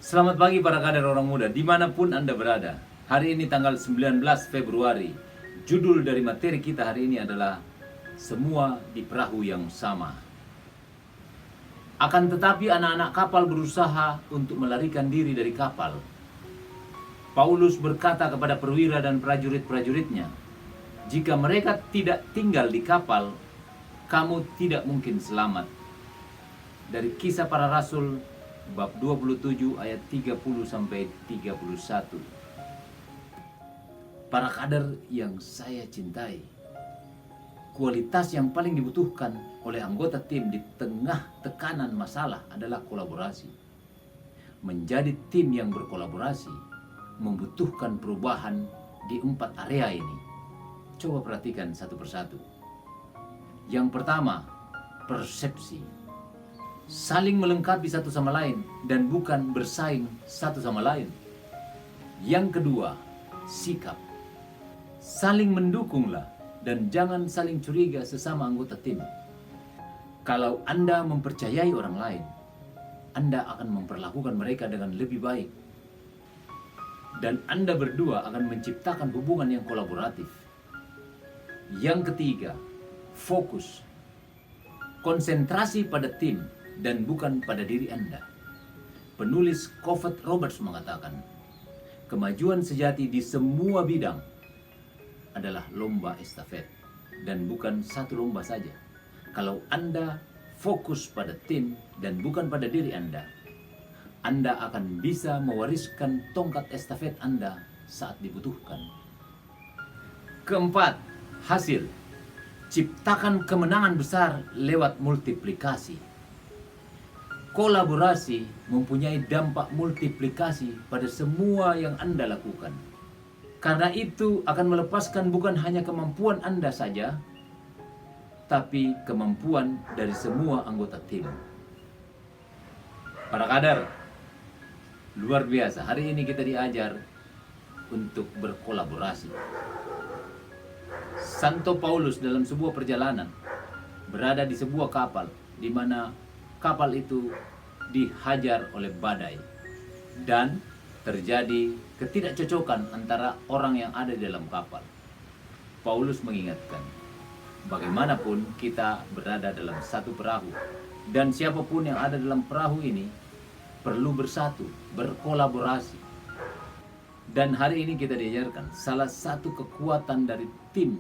Selamat pagi para kader orang muda, dimanapun Anda berada. Hari ini tanggal 19 Februari. Judul dari materi kita hari ini adalah Semua di Perahu yang Sama. Akan tetapi anak-anak kapal berusaha untuk melarikan diri dari kapal. Paulus berkata kepada perwira dan prajurit-prajuritnya, "Jika mereka tidak tinggal di kapal, kamu tidak mungkin selamat." Dari Kisah Para Rasul bab 27 ayat 30 sampai 31. Para kader yang saya cintai, kualitas yang paling dibutuhkan oleh anggota tim di tengah tekanan masalah adalah kolaborasi. Menjadi tim yang berkolaborasi membutuhkan perubahan di 4 area ini. Coba perhatikan satu persatu. Yang pertama, persepsi. Saling melengkapi satu sama lain dan bukan bersaing satu sama lain. Yang kedua, sikap. Saling mendukunglah dan jangan saling curiga sesama anggota tim. Kalau Anda mempercayai orang lain, Anda akan memperlakukan mereka dengan lebih baik. Dan Anda berdua akan menciptakan hubungan yang kolaboratif. Yang ketiga, fokus. Konsentrasi pada tim dan bukan pada diri Anda. Penulis Covet Roberts mengatakan, kemajuan sejati di semua bidang adalah lomba estafet dan bukan satu lomba saja. Kalau Anda fokus pada tim dan bukan pada diri Anda akan bisa mewariskan tongkat estafet Anda saat dibutuhkan. Keempat, hasil. Ciptakan kemenangan besar lewat multiplikasi. Kolaborasi mempunyai dampak multiplikasi pada semua yang Anda lakukan. Karena itu akan melepaskan bukan hanya kemampuan Anda saja, tapi kemampuan dari semua anggota tim. Para kader, luar biasa. Hari ini kita diajar untuk berkolaborasi. Santo Paulus dalam sebuah perjalanan berada di sebuah kapal di mana kapal itu dihajar oleh badai dan terjadi ketidakcocokan antara orang yang ada di dalam kapal. Paulus mengingatkan, bagaimanapun kita berada dalam satu perahu dan siapapun yang ada dalam perahu ini perlu bersatu, berkolaborasi. Dan hari ini kita diajarkan salah satu kekuatan dari tim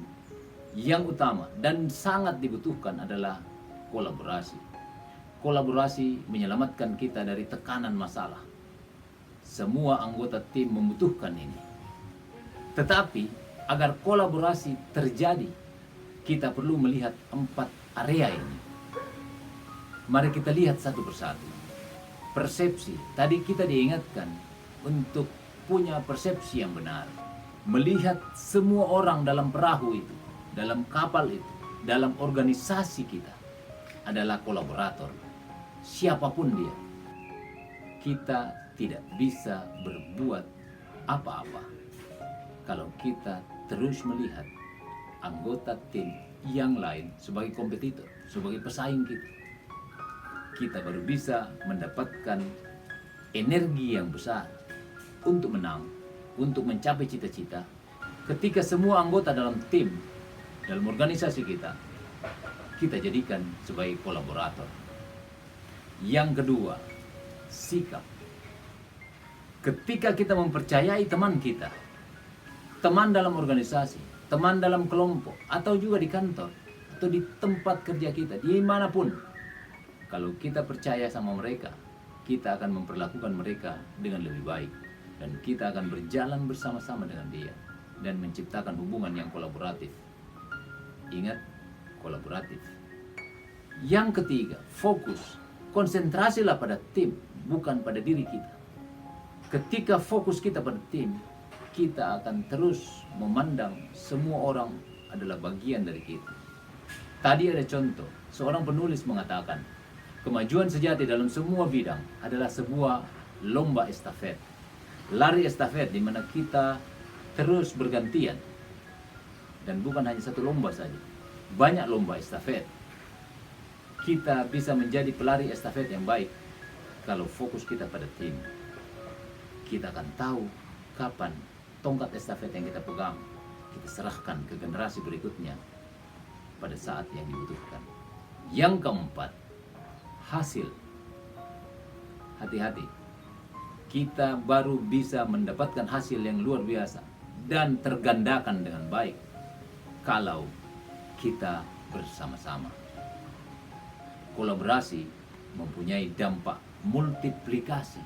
yang utama dan sangat dibutuhkan adalah kolaborasi. Kolaborasi menyelamatkan kita dari tekanan masalah. Semua anggota tim membutuhkan ini. Tetapi agar kolaborasi terjadi, kita perlu melihat 4 area ini. Mari kita lihat satu persatu. Persepsi, tadi kita diingatkan untuk punya persepsi yang benar. Melihat semua orang dalam perahu itu, dalam kapal itu, dalam organisasi kita adalah kolaborator. Siapapun dia, kita tidak bisa berbuat apa-apa kalau kita terus melihat anggota tim yang lain sebagai kompetitor, sebagai pesaing kita. Kita baru bisa mendapatkan energi yang besar untuk menang, untuk mencapai cita-cita. Ketika semua anggota dalam tim, dalam organisasi kita jadikan sebagai kolaborator. Yang kedua, sikap. Ketika kita mempercayai teman kita, teman dalam organisasi, teman dalam kelompok, atau juga di kantor, atau di tempat kerja kita, dimanapun, kalau kita percaya sama mereka, kita akan memperlakukan mereka dengan lebih baik. Dan kita akan berjalan bersama-sama dengan dia dan menciptakan hubungan yang kolaboratif. Ingat, kolaboratif. Yang ketiga, fokus. Konsentrasilah pada tim, bukan pada diri kita. Ketika fokus kita pada tim, kita akan terus memandang semua orang adalah bagian dari kita. Tadi ada contoh, seorang penulis mengatakan, kemajuan sejati dalam semua bidang adalah sebuah lomba estafet. Lari estafet di mana kita terus bergantian. Dan bukan hanya satu lomba saja. Banyak lomba estafet. Kita bisa menjadi pelari estafet yang baik kalau fokus kita pada tim. kita akan tahu kapan tongkat estafet yang kita pegang kita serahkan ke generasi berikutnya pada saat yang dibutuhkan. Yang keempat, hasil. Hati-hati, kita baru bisa mendapatkan hasil yang luar biasa dan tergandakan dengan baik kalau kita bersama-sama. Kolaborasi mempunyai dampak multiplikasi.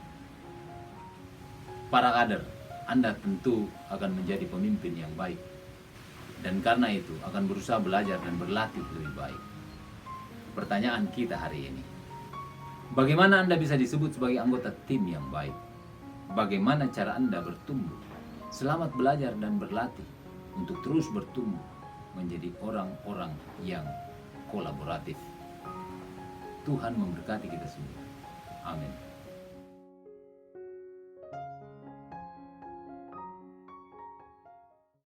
Para kader, Anda tentu akan menjadi pemimpin yang baik. Dan karena itu akan berusaha belajar dan berlatih lebih baik. Pertanyaan kita hari ini, bagaimana Anda bisa disebut sebagai anggota tim yang baik? Bagaimana cara Anda bertumbuh? Selamat belajar dan berlatih untuk terus bertumbuh menjadi orang-orang yang kolaboratif. Tuhan memberkati kita semua. Amin.